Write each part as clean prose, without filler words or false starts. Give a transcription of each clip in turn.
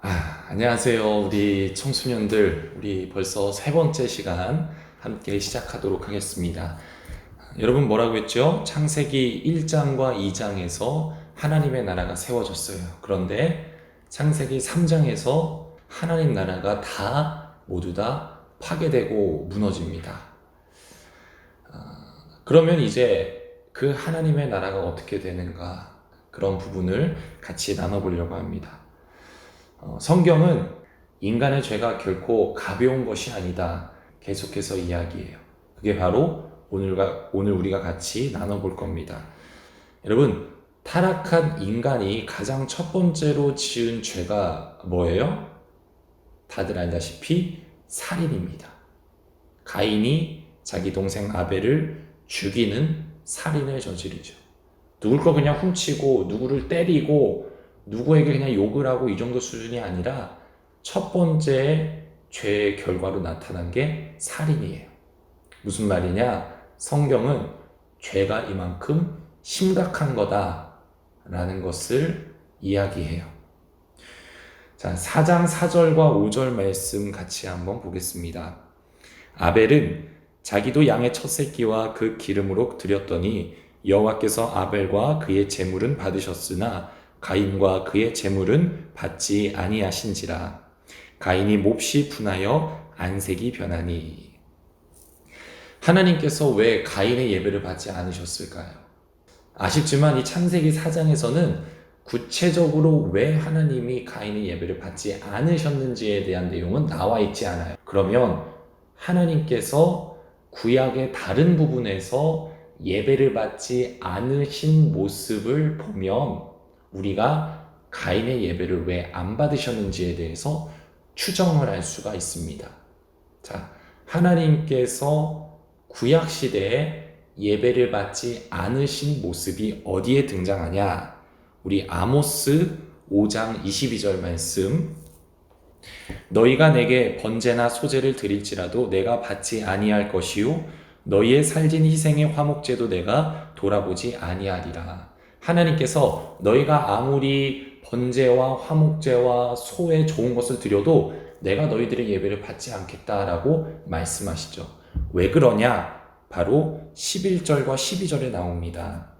안녕하세요. 우리 청소년들, 우리 벌써 세 번째 시간 함께 시작하도록 하겠습니다. 여러분 뭐라고 했죠? 창세기 1장과 2장에서 하나님의 나라가 세워졌어요. 그런데 창세기 3장에서 하나님 나라가 모두 다 파괴되고 무너집니다. 그러면 이제 그 하나님의 나라가 어떻게 되는가? 그런 부분을 같이 나눠보려고 합니다. 성경은 인간의 죄가 결코 가벼운 것이 아니다. 계속해서 이야기해요. 그게 바로 오늘 우리가 같이 나눠볼 겁니다. 여러분, 타락한 인간이 가장 첫 번째로 지은 죄가 뭐예요? 다들 알다시피 살인입니다. 가인이 자기 동생 아벨을 죽이는 살인을 저지르죠. 누굴 거 그냥 훔치고 누구를 때리고 누구에게 그냥 욕을 하고 이 정도 수준이 아니라 첫 번째 죄의 결과로 나타난 게 살인이에요. 무슨 말이냐? 성경은 죄가 이만큼 심각한 거다라는 것을 이야기해요. 자, 4장 4절과 5절 말씀 같이 한번 보겠습니다. 아벨은 자기도 양의 첫 새끼와 그 기름으로 드렸더니 여호와께서 아벨과 그의 제물은 받으셨으나 가인과 그의 제물은 받지 아니하신지라. 가인이 몹시 분하여 안색이 변하니. 하나님께서 왜 가인의 예배를 받지 않으셨을까요? 아쉽지만 이 창세기 4장에서는 구체적으로 왜 하나님이 가인의 예배를 받지 않으셨는지에 대한 내용은 나와 있지 않아요. 그러면 하나님께서 구약의 다른 부분에서 예배를 받지 않으신 모습을 보면 우리가 가인의 예배를 왜 안 받으셨는지에 대해서 추정을 할 수가 있습니다. 자, 하나님께서 구약 시대에 예배를 받지 않으신 모습이 어디에 등장하냐? 우리 아모스 5장 22절 말씀. 너희가 내게 번제나 소제를 드릴지라도 내가 받지 아니할 것이요 너희의 살진 희생의 화목제도 내가 돌아보지 아니하리라. 하나님께서 너희가 아무리 번제와 화목제와 소에 좋은 것을 드려도 내가 너희들의 예배를 받지 않겠다라고 말씀하시죠. 왜 그러냐? 바로 11절과 12절에 나옵니다.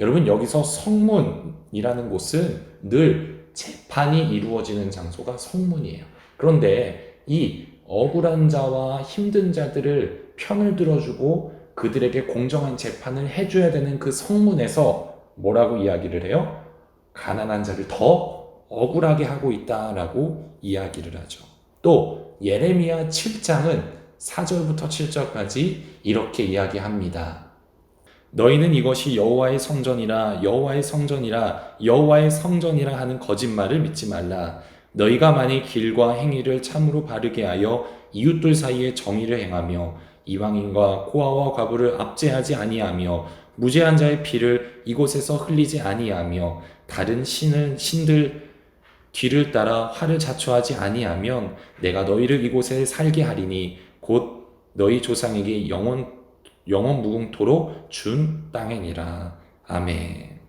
여러분, 여기서 성문이라는 곳은 늘 재판이 이루어지는 장소가 성문이에요. 그런데 이 억울한 자와 힘든 자들을 편을 들어주고 그들에게 공정한 재판을 해줘야 되는 그 성문에서 뭐라고 이야기를 해요? 가난한 자를 더 억울하게 하고 있다라고 이야기를 하죠. 또 예레미야 7장은 4절부터 7절까지 이렇게 이야기합니다. 너희는 이것이 여호와의 성전이라 여호와의 성전이라 여호와의 성전이라 하는 거짓말을 믿지 말라. 너희가 만일 길과 행위를 참으로 바르게 하여 이웃들 사이에 정의를 행하며 이방인과 고아와 과부를 압제하지 아니하며 무죄한 자의 피를 이곳에서 흘리지 아니하며 다른 신들 뒤를 따라 화를 자초하지 아니하면 내가 너희를 이곳에 살게 하리니 곧 너희 조상에게 영원 무궁토로 준 땅이니라. 아멘.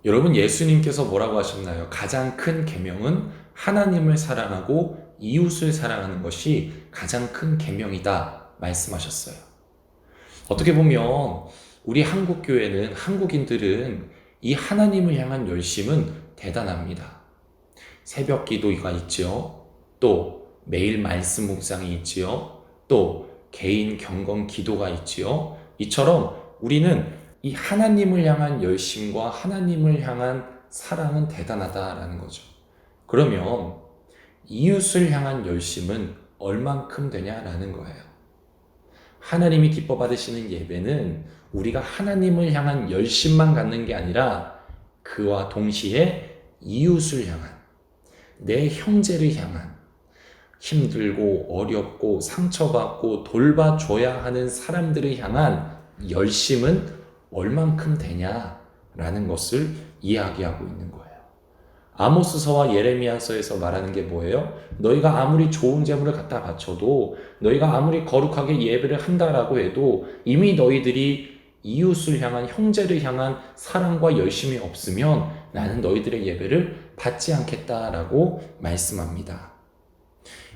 여러분, 예수님께서 뭐라고 하셨나요? 가장 큰 계명은 하나님을 사랑하고 이웃을 사랑하는 것이 가장 큰 계명이다 말씀하셨어요. 어떻게 보면 우리 한국교회는, 한국인들은 이 하나님을 향한 열심은 대단합니다. 새벽 기도가 있죠. 또 매일 말씀 묵상이 있지요. 또 개인 경건 기도가 있지요. 이처럼 우리는 이 하나님을 향한 열심과 하나님을 향한 사랑은 대단하다라는 거죠. 그러면 이웃을 향한 열심은 얼만큼 되냐라는 거예요. 하나님이 기뻐 받으시는 예배는 우리가 하나님을 향한 열심만 갖는 게 아니라 그와 동시에 이웃을 향한, 내 형제를 향한, 힘들고 어렵고 상처받고 돌봐줘야 하는 사람들을 향한 열심은 얼만큼 되냐라는 것을 이야기하고 있는 거예요. 아모스서와 예레미야서에서 말하는 게 뭐예요? 너희가 아무리 좋은 재물을 갖다 바쳐도, 너희가 아무리 거룩하게 예배를 한다라고 해도 이미 너희들이 이웃을 향한, 형제를 향한 사랑과 열심이 없으면 나는 너희들의 예배를 받지 않겠다라고 말씀합니다.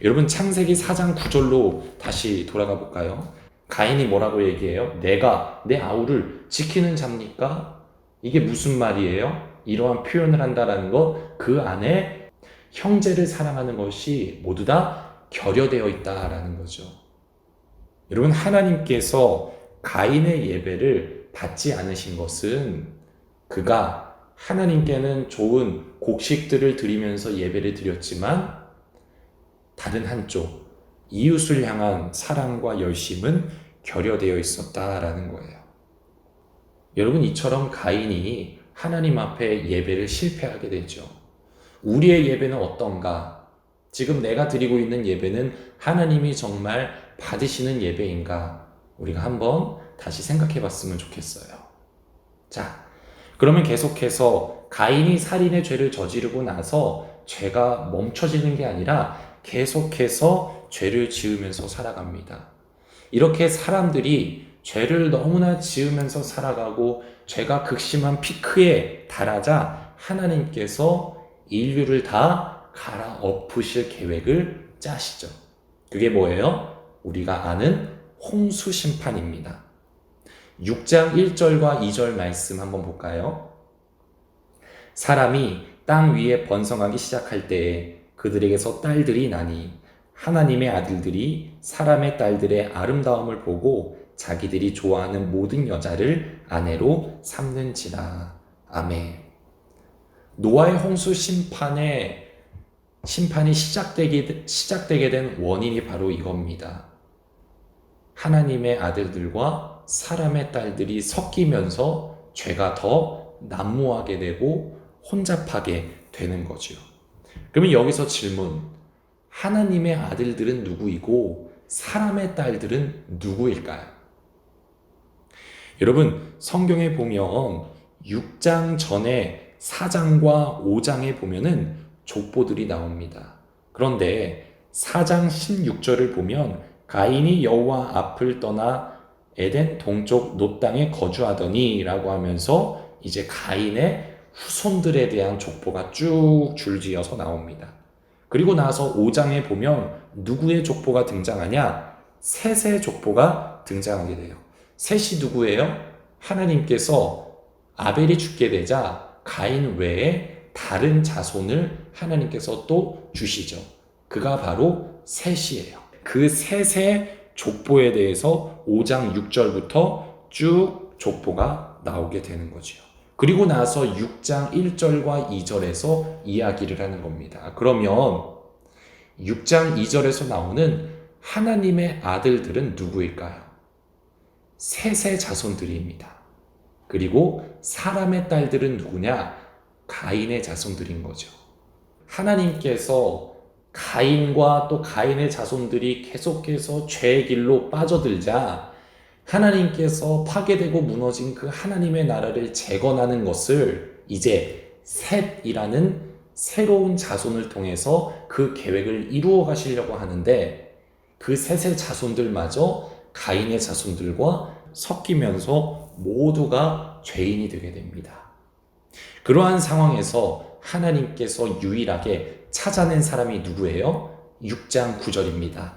여러분, 창세기 4장 9절로 다시 돌아가 볼까요? 가인이 뭐라고 얘기해요? 내가 내 아우를 지키는 자입니까? 이게 무슨 말이에요? 이러한 표현을 한다라는 것, 그 안에 형제를 사랑하는 것이 모두 다 결여되어 있다라는 거죠. 여러분, 하나님께서 가인의 예배를 받지 않으신 것은 그가 하나님께는 좋은 곡식들을 드리면서 예배를 드렸지만 다른 한쪽 이웃을 향한 사랑과 열심은 결여되어 있었다라는 거예요. 여러분, 이처럼 가인이 하나님 앞에 예배를 실패하게 되죠. 우리의 예배는 어떤가? 지금 내가 드리고 있는 예배는 하나님이 정말 받으시는 예배인가? 우리가 한번 다시 생각해 봤으면 좋겠어요. 자, 그러면 계속해서 가인이 살인의 죄를 저지르고 나서 죄가 멈춰지는 게 아니라 계속해서 죄를 지으면서 살아갑니다. 이렇게 사람들이 죄를 너무나 지으면서 살아가고 죄가 극심한 피크에 달하자 하나님께서 인류를 다 갈아엎으실 계획을 짜시죠. 그게 뭐예요? 우리가 아는 홍수 심판입니다. 6장 1절과 2절 말씀 한번 볼까요? 사람이 땅 위에 번성하기 시작할 때에 그들에게서 딸들이 나니 하나님의 아들들이 사람의 딸들의 아름다움을 보고 자기들이 좋아하는 모든 여자를 아내로 삼는지라. 아멘. 노아의 홍수 심판이 시작되게 된 원인이 바로 이겁니다. 하나님의 아들들과 사람의 딸들이 섞이면서 죄가 더 난무하게 되고 혼잡하게 되는 거죠. 그러면 여기서 질문, 하나님의 아들들은 누구이고 사람의 딸들은 누구일까요? 여러분, 성경에 보면 6장 전에 4장과 5장에 보면은 족보들이 나옵니다. 그런데 4장 16절을 보면 가인이 여호와 앞을 떠나 에덴 동쪽 놋 땅에 거주하더니 라고 하면서 이제 가인의 후손들에 대한 족보가 쭉 줄지어서 나옵니다. 그리고 나서 5장에 보면 누구의 족보가 등장하냐? 셋의 족보가 등장하게 돼요. 셋이 누구예요? 하나님께서 아벨이 죽게 되자 가인 외에 다른 자손을 하나님께서 또 주시죠. 그가 바로 셋이에요. 그 셋의 족보에 대해서 5장 6절부터 쭉 족보가 나오게 되는 거죠. 그리고 나서 6장 1절과 2절에서 이야기를 하는 겁니다. 그러면 6장 2절에서 나오는 하나님의 아들들은 누구일까요? 셋의 자손들입니다. 그리고 사람의 딸들은 누구냐? 가인의 자손들인 거죠. 하나님께서 가인과 또 가인의 자손들이 계속해서 죄의 길로 빠져들자 하나님께서 파괴되고 무너진 그 하나님의 나라를 재건하는 것을 이제 셋이라는 새로운 자손을 통해서 그 계획을 이루어 가시려고 하는데 그 셋의 자손들마저 가인의 자손들과 섞이면서 모두가 죄인이 되게 됩니다. 그러한 상황에서 하나님께서 유일하게 찾아낸 사람이 누구예요? 6장 9절입니다.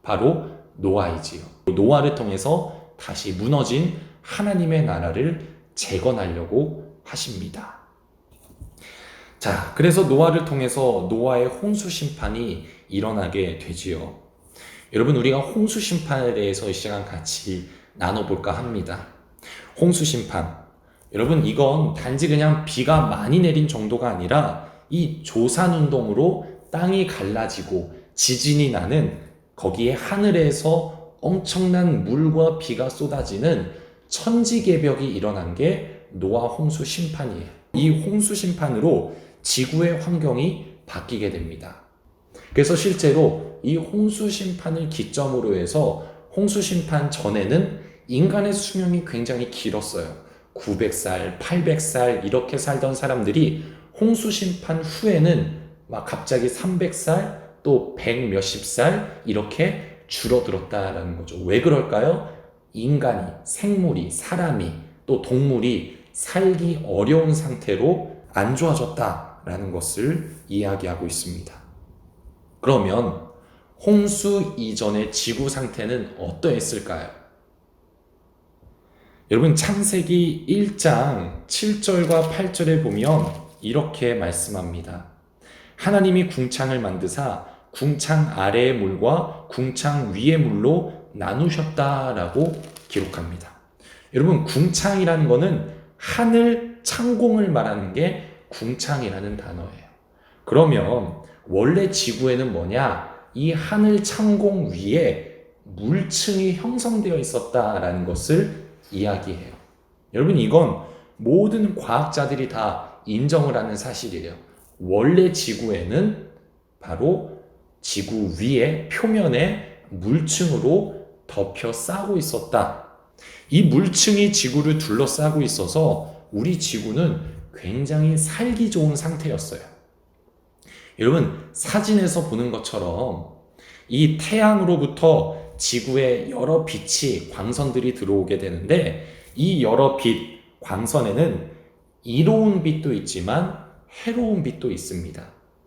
바로 노아이지요. 노아를 통해서 다시 무너진 하나님의 나라를 재건하려고 하십니다. 자, 그래서 노아를 통해서 노아의 홍수 심판이 일어나게 되지요. 여러분, 우리가 홍수 심판에 대해서 이 시간 같이 나눠볼까 합니다. 홍수 심판. 여러분, 이건 단지 그냥 비가 많이 내린 정도가 아니라 이 조산운동으로 땅이 갈라지고 지진이 나는 거기에 하늘에서 엄청난 물과 비가 쏟아지는 천지개벽이 일어난 게 노아 홍수 심판이에요. 이 홍수 심판으로 지구의 환경이 바뀌게 됩니다. 그래서 실제로 이 홍수 심판을 기점으로 해서 홍수 심판 전에는 인간의 수명이 굉장히 길었어요. 900살, 800살 이렇게 살던 사람들이 홍수 심판 후에는 막 갑자기 300살, 또 100 몇십 살 이렇게 줄어들었다라는 거죠. 왜 그럴까요? 인간이, 생물이, 사람이, 또 동물이 살기 어려운 상태로 안 좋아졌다라는 것을 이야기하고 있습니다. 그러면 홍수 이전의 지구 상태는 어떠했을까요? 여러분, 창세기 1장 7절과 8절에 보면 이렇게 말씀합니다. 하나님이 궁창을 만드사 궁창 아래의 물과 궁창 위의 물로 나누셨다라고 기록합니다. 여러분, 궁창이라는 것은 하늘 창공을 말하는 게 궁창이라는 단어예요. 그러면 원래 지구에는 뭐냐? 이 하늘 창공 위에 물층이 형성되어 있었다라는 것을 이야기해요. 여러분, 이건 모든 과학자들이 다 인정을 하는 사실이에요. 원래 지구에는 바로 지구 위에 표면에 물층으로 덮여 싸고 있었다. 이 물층이 지구를 둘러싸고 있어서 우리 지구는 굉장히 살기 좋은 상태였어요. 여러분, 사진에서 보는 것처럼 이 태양으로부터 지구에 여러 빛이, 광선들이 들어오게 되는데, 이 여러 빛, 광선에는 이로운 빛도 있지만 해로운 빛도 있습니다.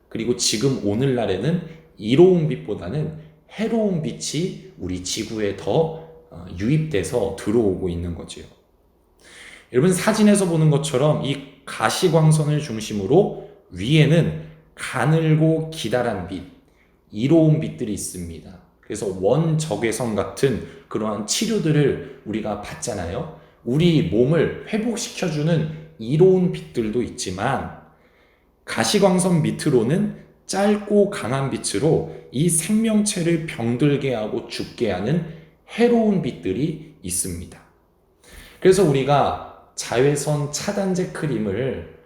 그리고 지금 오늘날에는 이로운 빛보다는 해로운 빛이 우리 지구에 더 유입돼서 들어오고 있는 거죠. 여러분, 사진에서 보는 것처럼 이 가시광선을 중심으로 위에는 가늘고 기다란 빛, 이로운 빛들이 있습니다. 그래서 원적외선 같은 그러한 치료들을 우리가 받잖아요. 우리 몸을 회복시켜주는 이로운 빛들도 있지만, 가시광선 밑으로는 짧고 강한 빛으로 이 생명체를 병들게 하고 죽게 하는 해로운 빛들이 있습니다. 그래서 우리가 자외선 차단제 크림을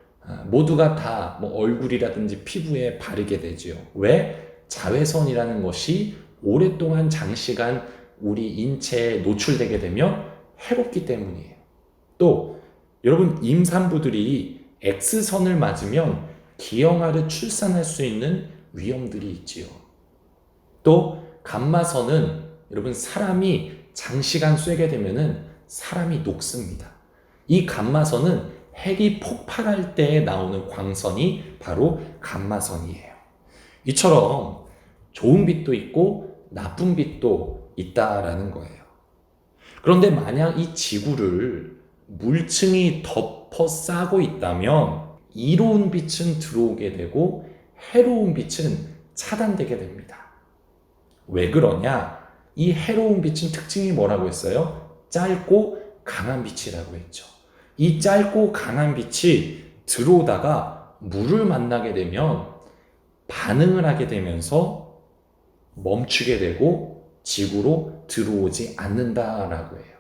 모두가 다 얼굴이라든지 피부에 바르게 되죠. 왜? 자외선이라는 것이 오랫동안 장시간 우리 인체에 노출되게 되면 해롭기 때문이에요. 또 여러분, 임산부들이 X선을 맞으면 기형아를 출산할 수 있는 위험들이 있지요. 또 감마선은 여러분, 사람이 장시간 쐬게 되면은 사람이 녹습니다. 이 감마선은 핵이 폭발할 때 나오는 광선이 바로 감마선이에요. 이처럼 좋은 빛도 있고 나쁜 빛도 있다라는 거예요. 그런데 만약 이 지구를 물층이 덮어 싸고 있다면 이로운 빛은 들어오게 되고 해로운 빛은 차단되게 됩니다. 왜 그러냐? 이 해로운 빛은 특징이 뭐라고 했어요? 짧고 강한 빛이라고 했죠. 이 짧고 강한 빛이 들어오다가 물을 만나게 되면 반응을 하게 되면서 멈추게 되고 지구로 들어오지 않는다라고 해요.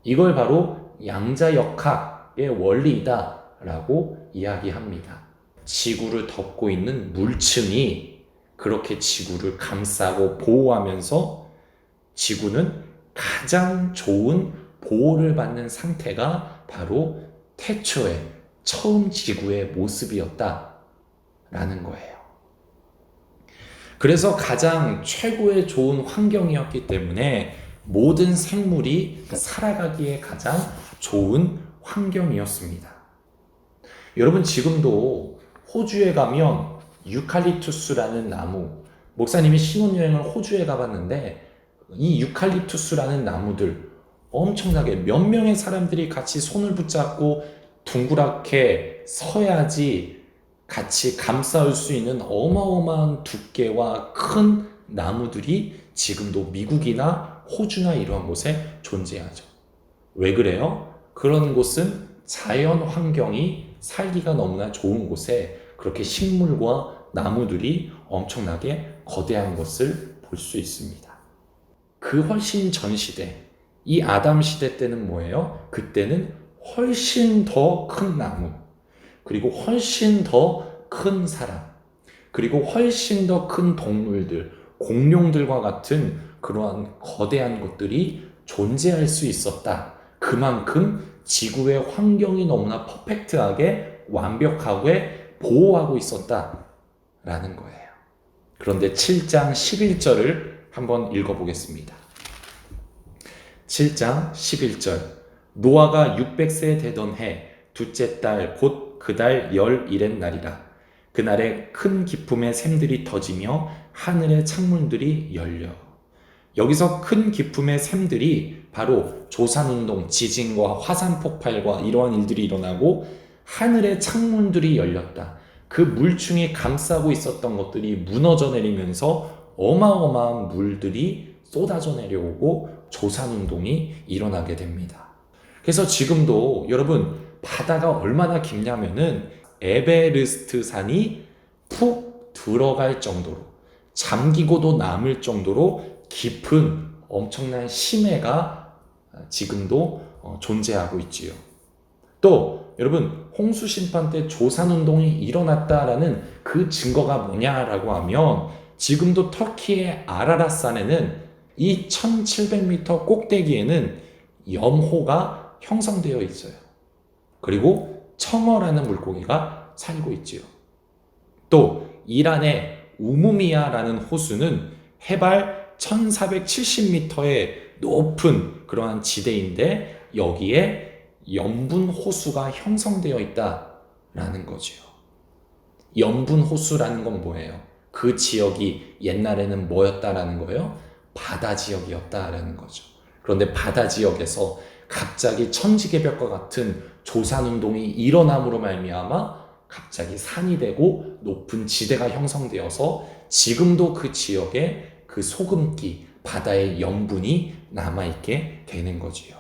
이걸 바로 양자역학의 원리이다라고 이야기합니다. 지구를 덮고 있는 물층이 그렇게 지구를 감싸고 보호하면서 지구는 가장 좋은 보호를 받는 상태가 바로 태초의 처음 지구의 모습이었다라는 거예요. 그래서 가장 최고의 좋은 환경이었기 때문에 모든 생물이 살아가기에 가장 좋은 환경이었습니다. 여러분, 지금도 호주에 가면 유칼립투스라는 나무, 목사님이 신혼여행을 호주에 가봤는데 이 유칼립투스라는 나무들 엄청나게 몇 명의 사람들이 같이 손을 붙잡고 둥그랗게 서야지 같이 감싸올 수 있는 어마어마한 두께와 큰 나무들이 지금도 미국이나 호주나 이러한 곳에 존재하죠. 왜 그래요? 그런 곳은 자연 환경이 살기가 너무나 좋은 곳에 그렇게 식물과 나무들이 엄청나게 거대한 것을 볼 수 있습니다. 그 훨씬 전 시대, 이 아담 시대 때는 뭐예요? 그때는 훨씬 더 큰 나무, 그리고 훨씬 더 큰 사람, 그리고 훨씬 더 큰 동물들, 공룡들과 같은 그러한 거대한 것들이 존재할 수 있었다. 그만큼 지구의 환경이 너무나 퍼펙트하게 완벽하게 보호하고 있었다라는 거예요. 그런데 7장 11절을 한번 읽어보겠습니다. 7장 11절 노아가 600세 되던 해 둘째 달 곧 그 달 11의 날이라. 그날에 큰 기품의 샘들이 터지며 하늘의 창문들이 열려. 여기서 큰 기품의 샘들이 바로 조산운동, 지진과 화산 폭발과 이러한 일들이 일어나고 하늘의 창문들이 열렸다. 그 물층이 감싸고 있었던 것들이 무너져 내리면서 어마어마한 물들이 쏟아져 내려오고 조산운동이 일어나게 됩니다. 그래서 지금도 여러분 바다가 얼마나 깊냐면은 에베레스트 산이 푹 들어갈 정도로 잠기고도 남을 정도로 깊은 엄청난 심해가 지금도 존재하고 있지요. 또 여러분 홍수 심판 때 조산운동이 일어났다라는 그 증거가 뭐냐라고 하면 지금도 터키의 아라랏산에는 이 1700m 꼭대기에는 염호가 형성되어 있어요. 그리고 청어라는 물고기가 살고 있지요. 또 이란의 우무미야라는 호수는 해발 1470m의 높은 그러한 지대인데 여기에 염분 호수가 형성되어 있다라는 거지요. 염분 호수라는 건 뭐예요? 그 지역이 옛날에는 뭐였다라는 거예요? 바다 지역이었다라는 거죠. 그런데 바다 지역에서 갑자기 천지개벽과 같은 조산운동이 일어남으로 말미암아 갑자기 산이 되고 높은 지대가 형성되어서 지금도 그 지역에 그 소금기, 바다의 염분이 남아있게 되는 거지요.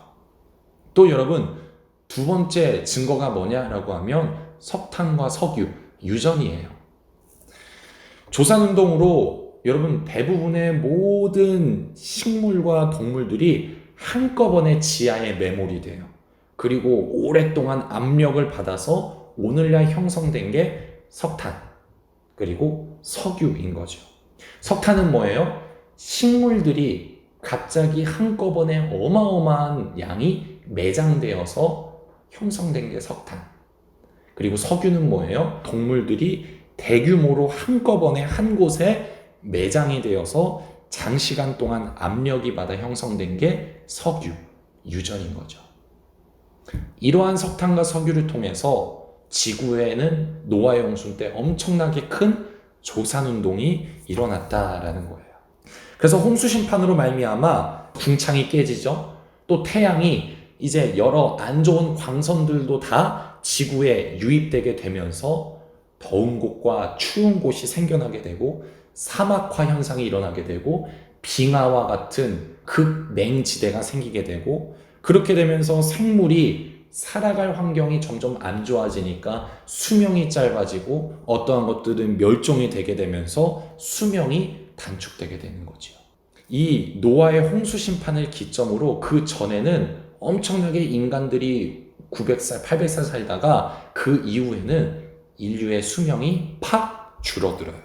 또 여러분 두 번째 증거가 뭐냐라고 하면 석탄과 석유, 유전이에요. 조산운동으로 여러분 대부분의 모든 식물과 동물들이 한꺼번에 지하에 매몰이 돼요. 그리고 오랫동안 압력을 받아서 오늘날 형성된 게 석탄, 그리고 석유인 거죠. 석탄은 뭐예요? 식물들이 갑자기 한꺼번에 어마어마한 양이 매장되어서 형성된 게 석탄. 그리고 석유는 뭐예요? 동물들이 대규모로 한꺼번에 한 곳에 매장이 되어서 장시간 동안 압력이 받아 형성된 게 석유, 유전인 거죠. 이러한 석탄과 석유를 통해서 지구에는 노아의 홍수 때 엄청나게 큰 조산운동이 일어났다라는 거예요. 그래서 홍수 심판으로 말미암아 궁창이 깨지죠. 또 태양이 이제 여러 안 좋은 광선들도 다 지구에 유입되게 되면서 더운 곳과 추운 곳이 생겨나게 되고 사막화 현상이 일어나게 되고 빙하와 같은 극냉지대가 생기게 되고 그렇게 되면서 생물이 살아갈 환경이 점점 안 좋아지니까 수명이 짧아지고 어떠한 것들은 멸종이 되게 되면서 수명이 단축되게 되는 거죠. 이 노아의 홍수 심판을 기점으로 그 전에는 엄청나게 인간들이 900살, 800살 살다가 그 이후에는 인류의 수명이 팍 줄어들어요.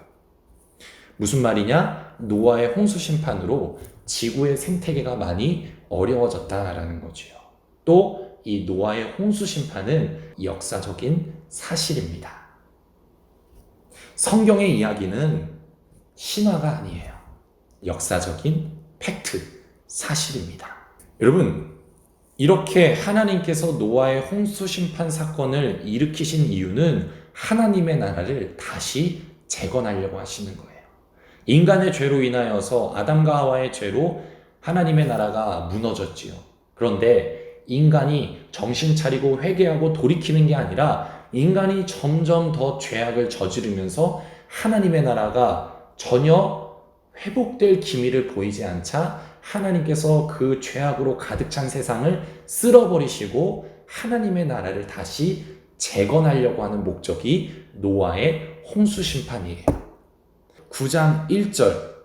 무슨 말이냐? 노아의 홍수 심판으로 지구의 생태계가 많이 어려워졌다라는 거지요. 또 이 노아의 홍수 심판은 역사적인 사실입니다. 성경의 이야기는 신화가 아니에요. 역사적인 팩트, 사실입니다. 여러분, 이렇게 하나님께서 노아의 홍수 심판 사건을 일으키신 이유는 하나님의 나라를 다시 재건하려고 하시는 거예요. 인간의 죄로 인하여서 아담과 하와의 죄로 하나님의 나라가 무너졌지요. 그런데 인간이 정신 차리고 회개하고 돌이키는 게 아니라 인간이 점점 더 죄악을 저지르면서 하나님의 나라가 전혀 회복될 기미를 보이지 않자 하나님께서 그 죄악으로 가득 찬 세상을 쓸어버리시고 하나님의 나라를 다시 재건하려고 하는 목적이 노아의 홍수 심판이에요. 9장 1절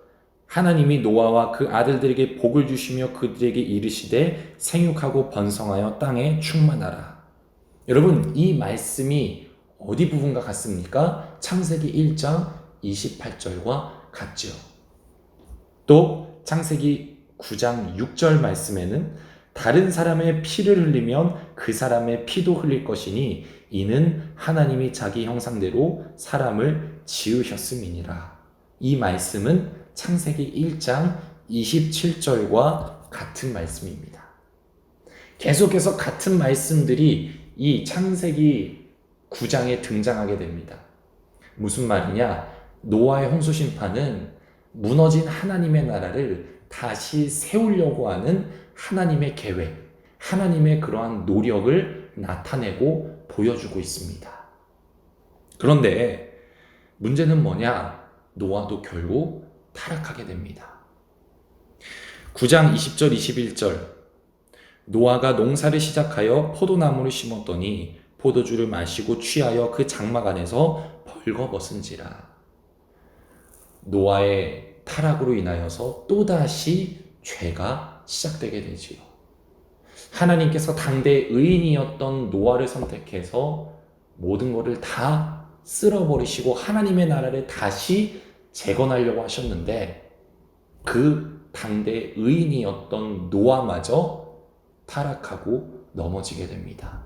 하나님이 노아와 그 아들들에게 복을 주시며 그들에게 이르시되 생육하고 번성하여 땅에 충만하라. 여러분 이 말씀이 어디 부분과 같습니까? 창세기 1장 28절과 같죠. 또 창세기 9장 6절 말씀에는 다른 사람의 피를 흘리면 그 사람의 피도 흘릴 것이니 이는 하나님이 자기 형상대로 사람을 지으셨음이니라. 이 말씀은 창세기 1장 27절과 같은 말씀입니다. 계속해서 같은 말씀들이 이 창세기 9장에 등장하게 됩니다. 무슨 말이냐? 노아의 홍수 심판은 무너진 하나님의 나라를 다시 세우려고 하는 하나님의 계획, 하나님의 그러한 노력을 나타내고 보여주고 있습니다. 그런데 문제는 뭐냐? 노아도 결국 타락하게 됩니다. 9장 20절 21절 노아가 농사를 시작하여 포도나무를 심었더니 포도주를 마시고 취하여 그 장막 안에서 벌거벗은지라. 노아의 타락으로 인하여서 또다시 죄가 시작되게 되지요. 하나님께서 당대 의인이었던 노아를 선택해서 모든 것을 다 쓸어버리시고 하나님의 나라를 다시 재건하려고 하셨는데 그 당대 의인이었던 노아마저 타락하고 넘어지게 됩니다.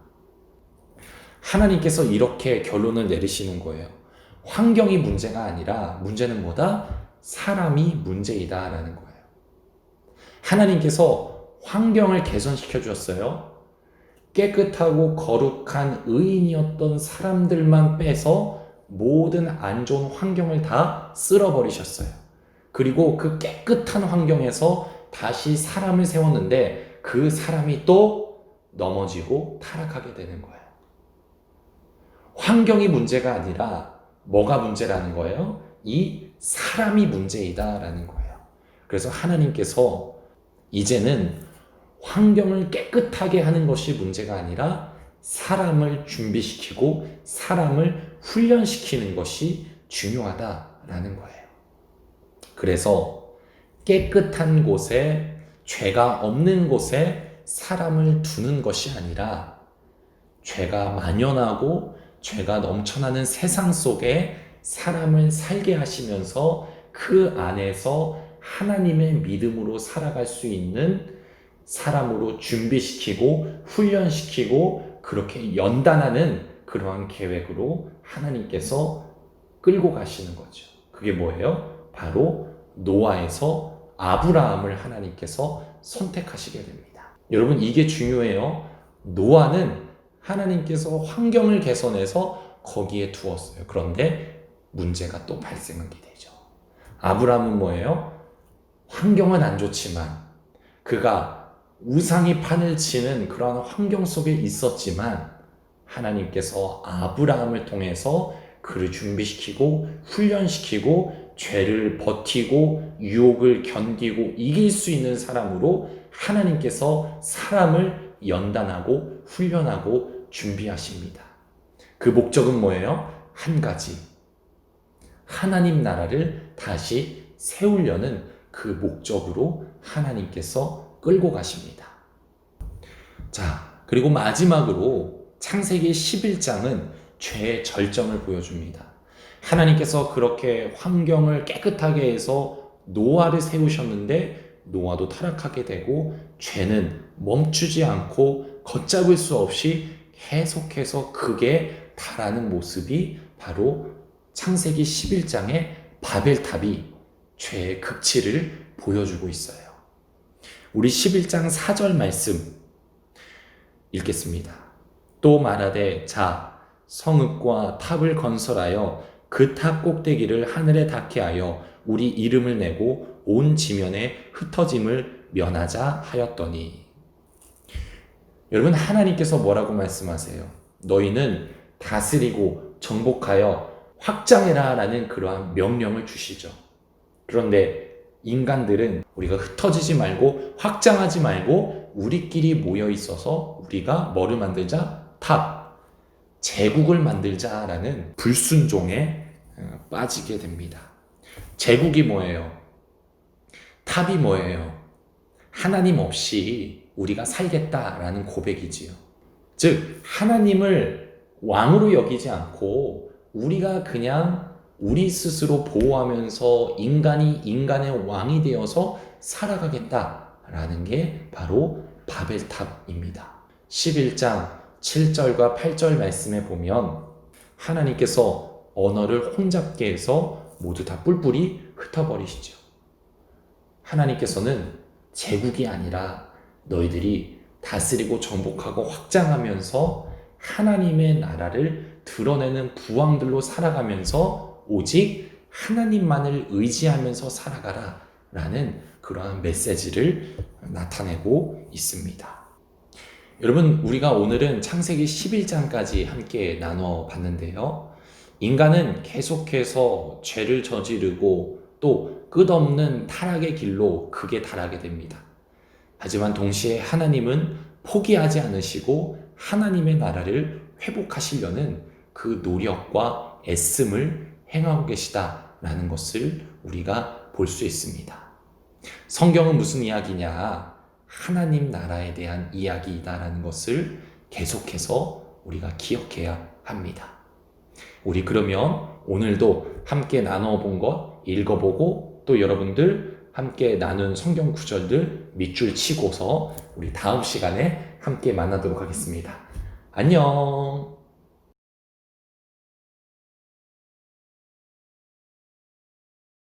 하나님께서 이렇게 결론을 내리시는 거예요. 환경이 문제가 아니라 문제는 뭐다? 사람이 문제이다 라는 거예요. 하나님께서 환경을 개선시켜 주었어요. 깨끗하고 거룩한 의인이었던 사람들만 빼서 모든 안 좋은 환경을 다 쓸어버리셨어요. 그리고 그 깨끗한 환경에서 다시 사람을 세웠는데 그 사람이 또 넘어지고 타락하게 되는 거예요. 환경이 문제가 아니라 뭐가 문제라는 거예요? 이 사람이 문제이다라는 거예요. 그래서 하나님께서 이제는 환경을 깨끗하게 하는 것이 문제가 아니라 사람을 준비시키고 사람을 훈련시키는 것이 중요하다라는 거예요. 그래서 깨끗한 곳에 죄가 없는 곳에 사람을 두는 것이 아니라 죄가 만연하고 죄가 넘쳐나는 세상 속에 사람을 살게 하시면서 그 안에서 하나님의 믿음으로 살아갈 수 있는 사람으로 준비시키고 훈련시키고 그렇게 연단하는 그러한 계획으로 하나님께서 끌고 가시는 거죠. 그게 뭐예요? 바로 노아에서 아브라함을 하나님께서 선택하시게 됩니다. 여러분 이게 중요해요. 노아는 하나님께서 환경을 개선해서 거기에 두었어요. 그런데 문제가 또 발생하게 되죠. 아브라함은 뭐예요? 환경은 안 좋지만 그가 우상이 판을 치는 그러한 환경 속에 있었지만 하나님께서 아브라함을 통해서 그를 준비시키고 훈련시키고 죄를 버티고 유혹을 견디고 이길 수 있는 사람으로 하나님께서 사람을 연단하고 훈련하고 준비하십니다. 그 목적은 뭐예요? 한 가지. 하나님 나라를 다시 세우려는 그 목적으로 하나님께서 끌고 가십니다. 자, 그리고 마지막으로 창세기 11장은 죄의 절정을 보여줍니다. 하나님께서 그렇게 환경을 깨끗하게 해서 노아를 세우셨는데 노아도 타락하게 되고 죄는 멈추지 않고 걷잡을 수 없이 계속해서 극에 달하는 모습이 바로 창세기 11장의 바벨탑이 죄의 극치를 보여주고 있어요. 우리 11장 4절 말씀 읽겠습니다. 또 말하되 자 성읍과 탑을 건설하여 그 탑 꼭대기를 하늘에 닿게 하여 우리 이름을 내고 온 지면에 흩어짐을 면하자 하였더니. 여러분 하나님께서 뭐라고 말씀하세요? 너희는 다스리고 정복하여 확장해라 라는 그러한 명령을 주시죠. 그런데 인간들은 우리가 흩어지지 말고 확장하지 말고 우리끼리 모여 있어서 우리가 뭐를 만들자? 탑, 제국을 만들자라는 불순종에 빠지게 됩니다. 제국이 뭐예요? 탑이 뭐예요? 하나님 없이 우리가 살겠다라는 고백이지요. 즉 하나님을 왕으로 여기지 않고 우리가 그냥 우리 스스로 보호하면서 인간이 인간의 왕이 되어서 살아가겠다라는 게 바로 바벨탑입니다. 11장 7절과 8절 말씀에 보면 하나님께서 언어를 혼잡게 해서 모두 다 뿔뿔이 흩어버리시죠. 하나님께서는 제국이 아니라 너희들이 다스리고 정복하고 확장하면서 하나님의 나라를 드러내는 부왕들로 살아가면서 오직 하나님만을 의지하면서 살아가라 라는 그러한 메시지를 나타내고 있습니다. 여러분, 우리가 오늘은 창세기 11장까지 함께 나눠봤는데요. 인간은 계속해서 죄를 저지르고 또 끝없는 타락의 길로 극에 달하게 됩니다. 하지만 동시에 하나님은 포기하지 않으시고 하나님의 나라를 회복하시려는 그 노력과 애씀을 행하고 계시다라는 것을 우리가 볼 수 있습니다. 성경은 무슨 이야기냐? 하나님 나라에 대한 이야기이다라는 것을 계속해서 우리가 기억해야 합니다. 우리 그러면 오늘도 함께 나눠본 것 읽어보고 또 여러분들 함께 나눈 성경 구절들 밑줄 치고서 우리 다음 시간에 함께 만나도록 하겠습니다. 안녕.